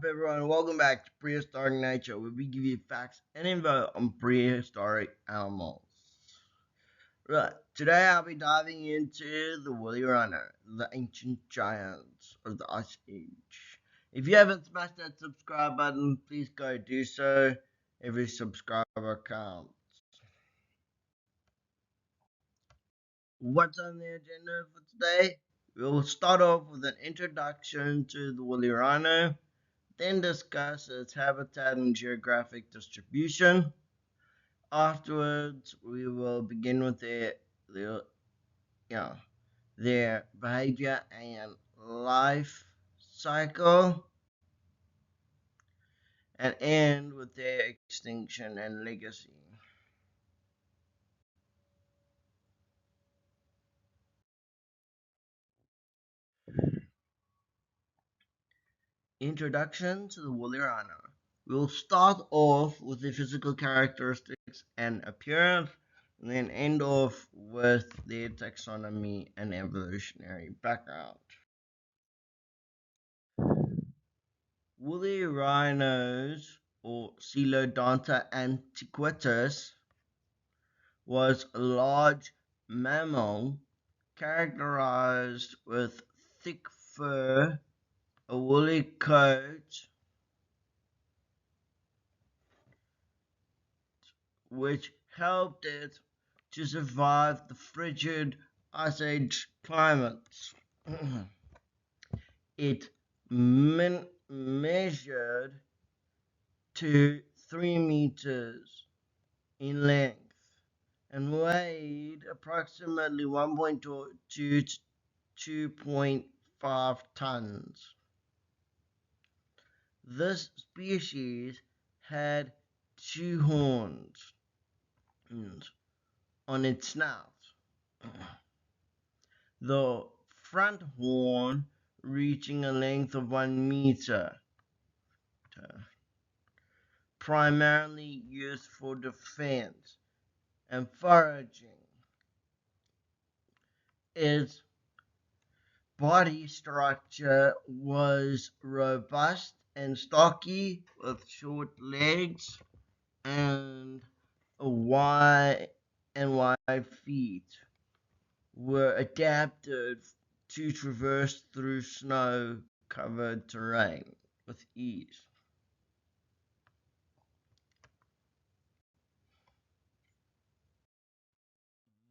everyone? Welcome back to Prehistoric Nature, where we give you facts and info on prehistoric animals. Right, today I'll be diving into the woolly rhino, the ancient giants of the Ice Age. If you haven't smashed that subscribe button, please go do so. Every subscriber counts. What's on the agenda for today? We'll start off with an introduction to the woolly rhino, then discuss its habitat and geographic distribution. Afterwards, we will begin with their, their behavior and life cycle, and end with their extinction and legacy. Introduction to the woolly rhino. We'll start off with the physical characteristics and appearance, and then end off with their taxonomy and evolutionary background. Woolly rhinos, or Coelodonta antiquitatis, was a large mammal characterized with thick fur, a woolly coat, which helped it to survive the frigid Ice Age climates. It measured to 3 meters in length and weighed approximately 1.2 to 2.5 tons. This species had 2 horns on its snout. The front horn reaching a length of 1 meter, primarily used for defense and foraging. Its body structure was robust and stocky, with short legs and wide feet, were adapted to traverse through snow-covered terrain with ease.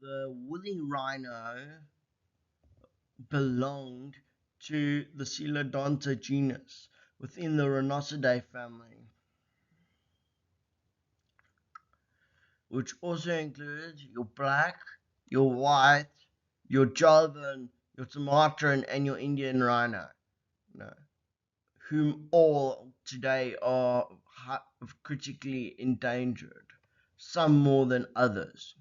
The woolly rhino belonged to the Coelodonta genus within the Rhinoceridae family, which also includes your black, your white, your Javan, your Sumatran, and your Indian rhino, whom all today are critically endangered, some more than others.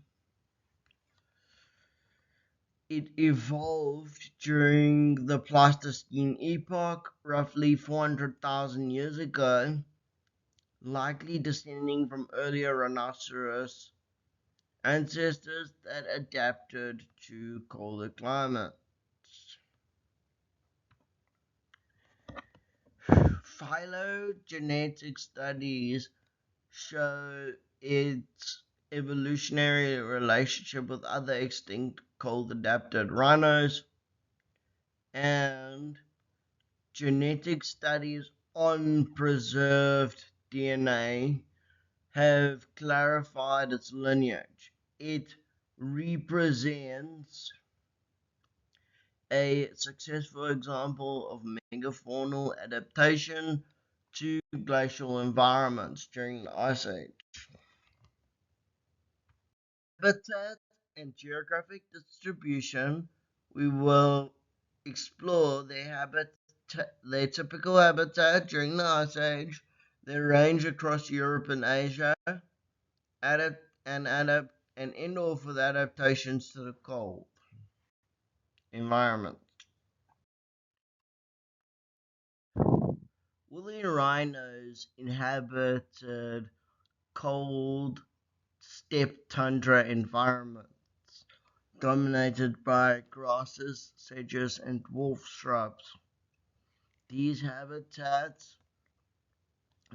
It evolved during the Pleistocene epoch, roughly 400,000 years ago, likely descending from earlier rhinoceros ancestors that adapted to colder climates. Phylogenetic studies show its evolutionary relationship with other extinct cold adapted rhinos, and genetic studies on preserved DNA have clarified its lineage. It represents a successful example of megafaunal adaptation to glacial environments during the Ice Age. Habitat and geographic distribution, we will explore their typical habitat during the Ice Age, their range across Europe and Asia, and end off with adaptations to the cold environment. Woolly rhinos inhabited cold steppe tundra environments dominated by grasses, sedges, and dwarf shrubs. These habitats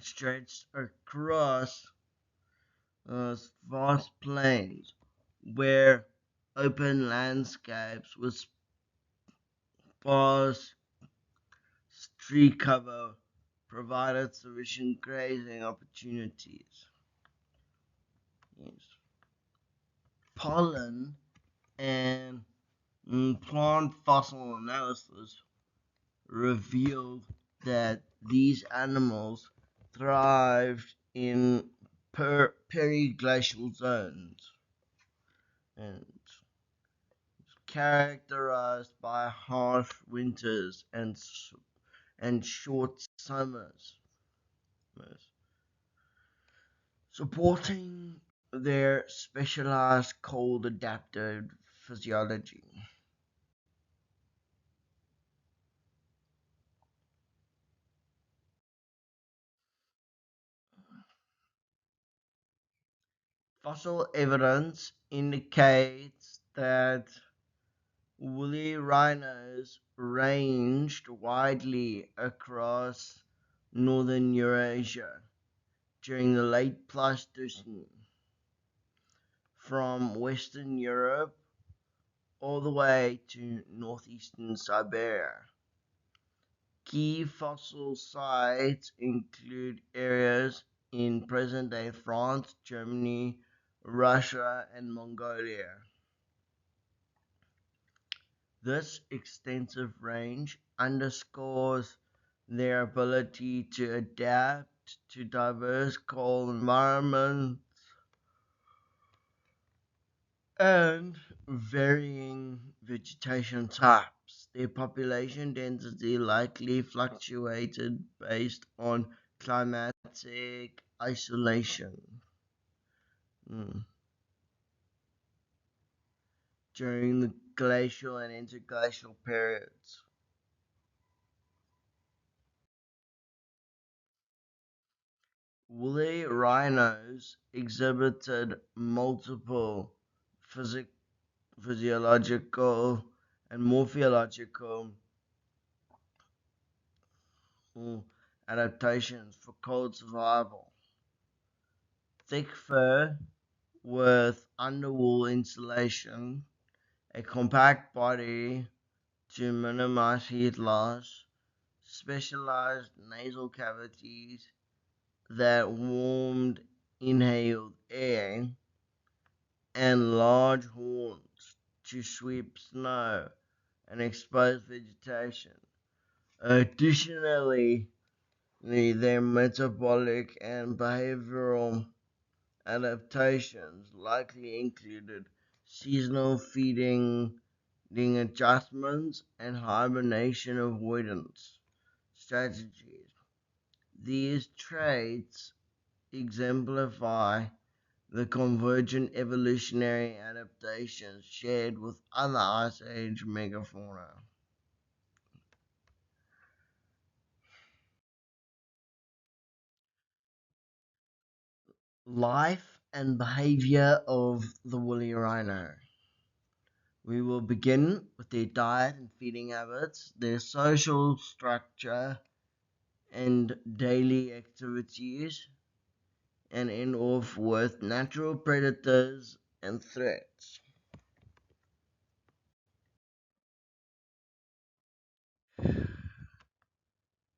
stretched across vast plains where open landscapes with sparse tree cover provided sufficient grazing opportunities. Yes. Pollen and plant fossil analysis revealed that these animals thrived in periglacial zones and characterized by harsh winters and short summers, supporting their specialized cold adapted physiology. Fossil evidence indicates that woolly rhinos ranged widely across northern Eurasia during the late Pleistocene, from Western Europe all the way to northeastern Siberia. Key fossil sites include areas in present-day France, Germany, Russia, and Mongolia. This extensive range underscores their ability to adapt to diverse cold environments and varying vegetation types. Their population density likely fluctuated based on climatic isolation mm, during the glacial and interglacial periods. Woolly rhinos exhibited multiple physiological and morphological adaptations for cold survival. Thick fur with underwool insulation, a compact body to minimize heat loss, specialized nasal cavities that warmed inhaled air, and large horns to sweep snow and exposed vegetation. Additionally, their metabolic and behavioral adaptations likely included seasonal feeding adjustments and hibernation avoidance strategies. These traits exemplify the convergent evolutionary adaptations shared with other Ice Age megafauna. Life and behavior of the woolly rhino. We will begin with their diet and feeding habits, their social structure and daily activities, and end off with natural predators and threats.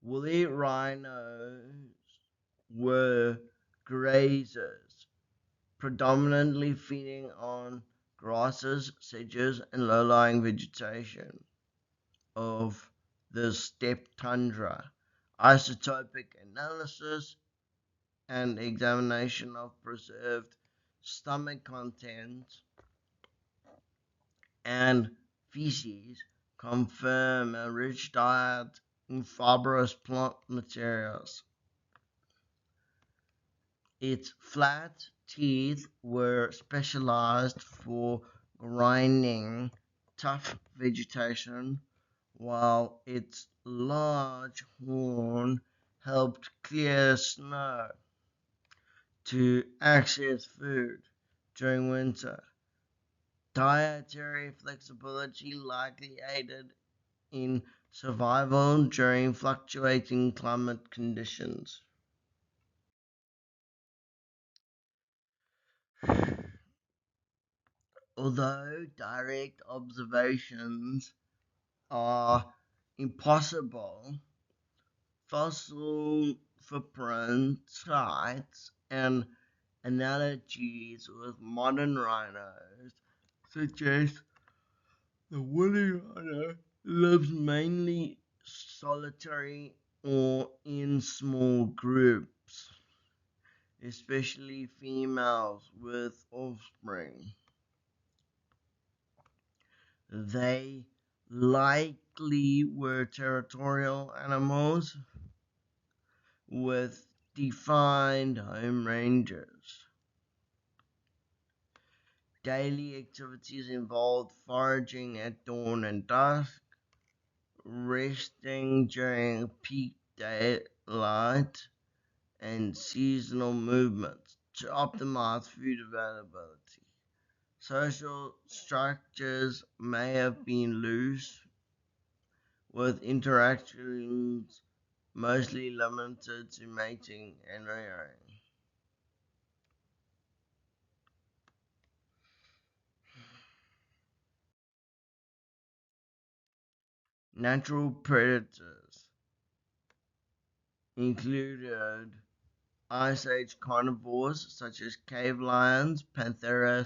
Woolly rhinos were grazers, predominantly feeding on grasses, sedges, and low-lying vegetation of the steppe tundra. Isotopic analysis and examination of preserved stomach contents and feces confirm a rich diet in fibrous plant materials. Its flat teeth were specialized for grinding tough vegetation, while its large horn helped clear snow to access food during winter. Dietary flexibility likely aided in survival during fluctuating climate conditions. Although direct observations are impossible, fossil footprint sites and analogies with modern rhinos suggest the woolly rhino lives mainly solitary or in small groups, especially females with offspring. They likely were territorial animals with defined home ranges. Daily activities involved foraging at dawn and dusk, resting during peak daylight, and seasonal movements to optimize food availability. Social structures may have been loose, with interactions mostly limited to mating and rearing. Natural predators included Ice Age carnivores such as cave lions, Panthera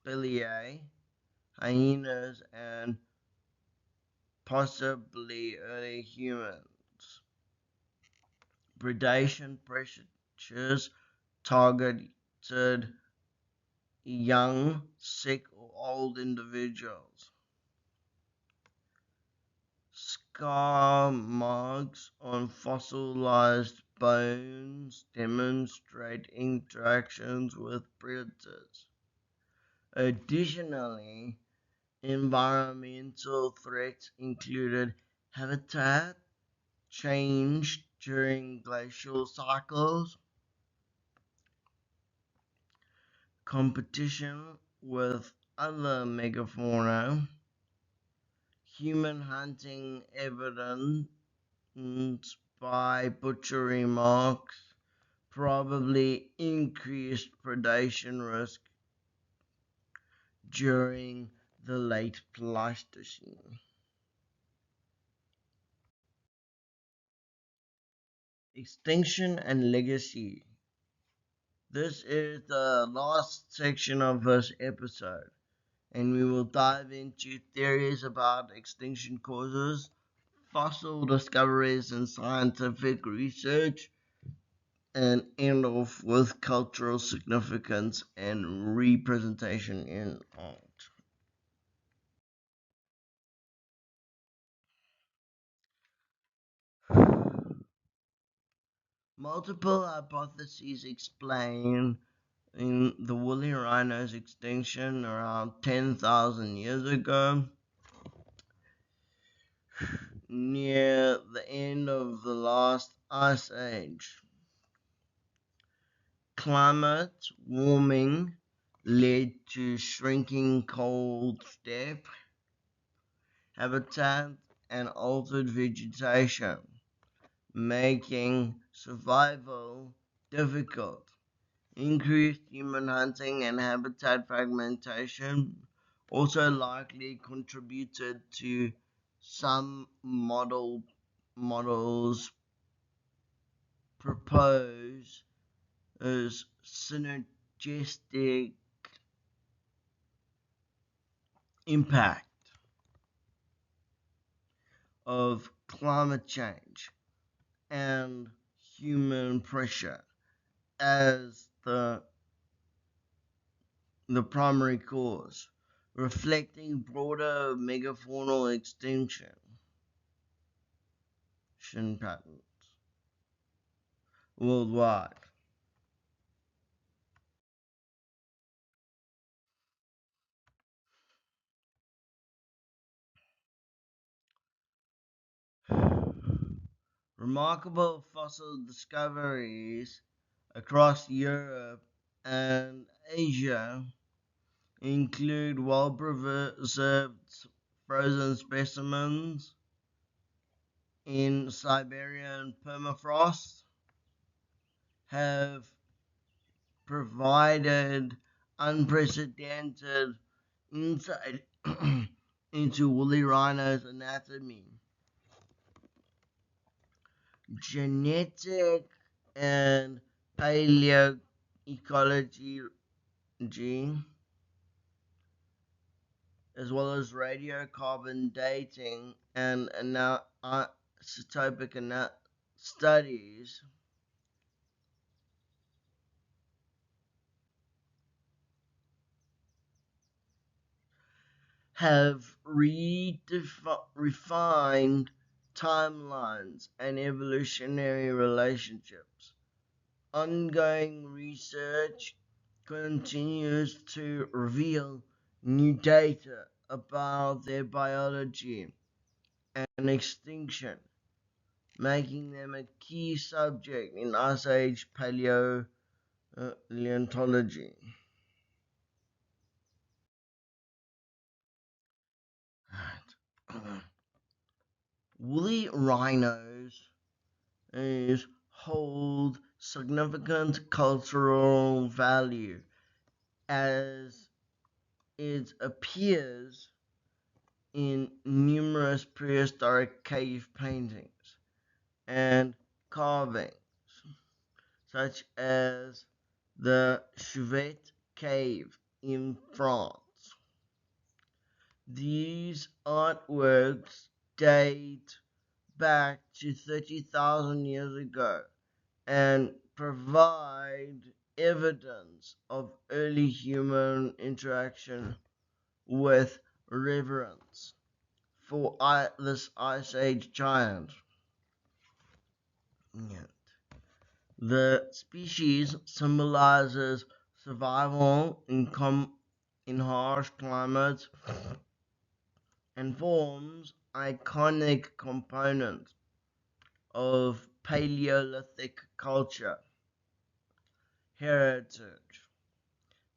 spiliae, hyenas, and possibly early humans. Predation pressures targeted young, sick, or old individuals. Scar marks on fossilized bones demonstrate interactions with predators. Additionally, environmental threats included habitat change during glacial cycles, competition with other megafauna, human hunting evidence by butchery marks, probably increased predation risk during the late Pleistocene. Extinction and legacy. This is the last section of this episode, and we will dive into theories about extinction causes, fossil discoveries, and scientific research, and end off with cultural significance and representation in art. Multiple hypotheses explain in the woolly rhino's extinction around 10,000 years ago, near the end of the last ice age. Climate warming led to shrinking cold steppe habitat and altered vegetation, making survival difficult. Increased human hunting and habitat fragmentation also likely contributed to some models propose as synergistic impact of climate change and human pressure as the primary cause, reflecting broader megafaunal extinction patterns worldwide. Remarkable fossil discoveries across Europe and Asia include well preserved frozen specimens in Siberian permafrost, have provided unprecedented insight into woolly rhinos' anatomy, genetic and paleoecology, as well as radiocarbon dating and isotopic studies, have refined timelines and evolutionary relationships. Ongoing research continues to reveal new data about their biology and extinction, making them a key subject in Ice Age paleontology. Woolly rhinos hold significant cultural value as it appears in numerous prehistoric cave paintings and carvings, such as the Chauvet Cave in France. These artworks date back to 30,000 years ago and provide evidence of early human interaction with reverence for this Ice Age giant. Yeah. The species symbolizes survival in harsh climates and forms iconic component of Paleolithic culture heritage,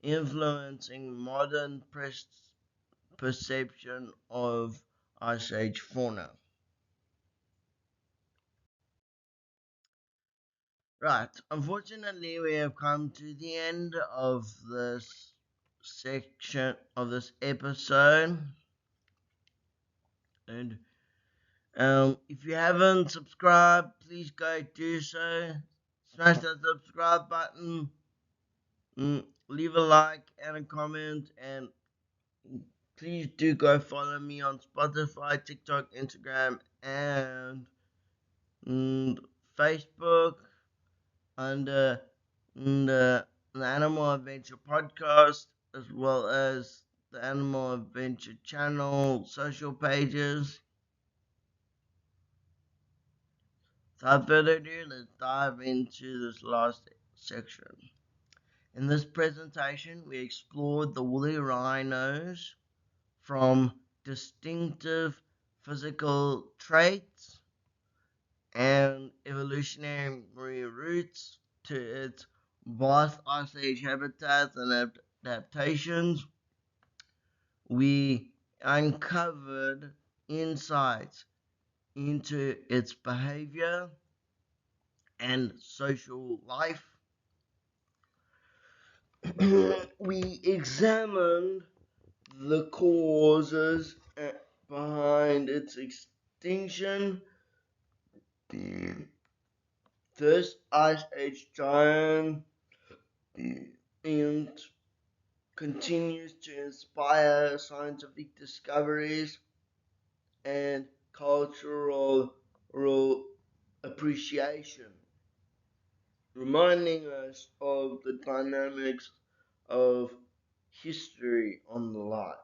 influencing modern perception of Ice Age fauna. Right, unfortunately, we have come to the end of this section of this episode. And if you haven't subscribed, please go do so. Smash that subscribe button, leave a like and a comment, and please do go follow me on Spotify, TikTok, Instagram, and Facebook under the Animal Adventure Podcast, as well as the Animal Adventure channel social pages. Without further ado, let's dive into this last section. In this presentation, we explored the woolly rhinos from distinctive physical traits and evolutionary roots to its vast Ice Age habitats and adaptations. We uncovered insights into its behavior and social life. We examined the causes behind its extinction. This Ice Age giant and continues to inspire scientific discoveries and cultural appreciation, reminding us of the dynamics of history on the life.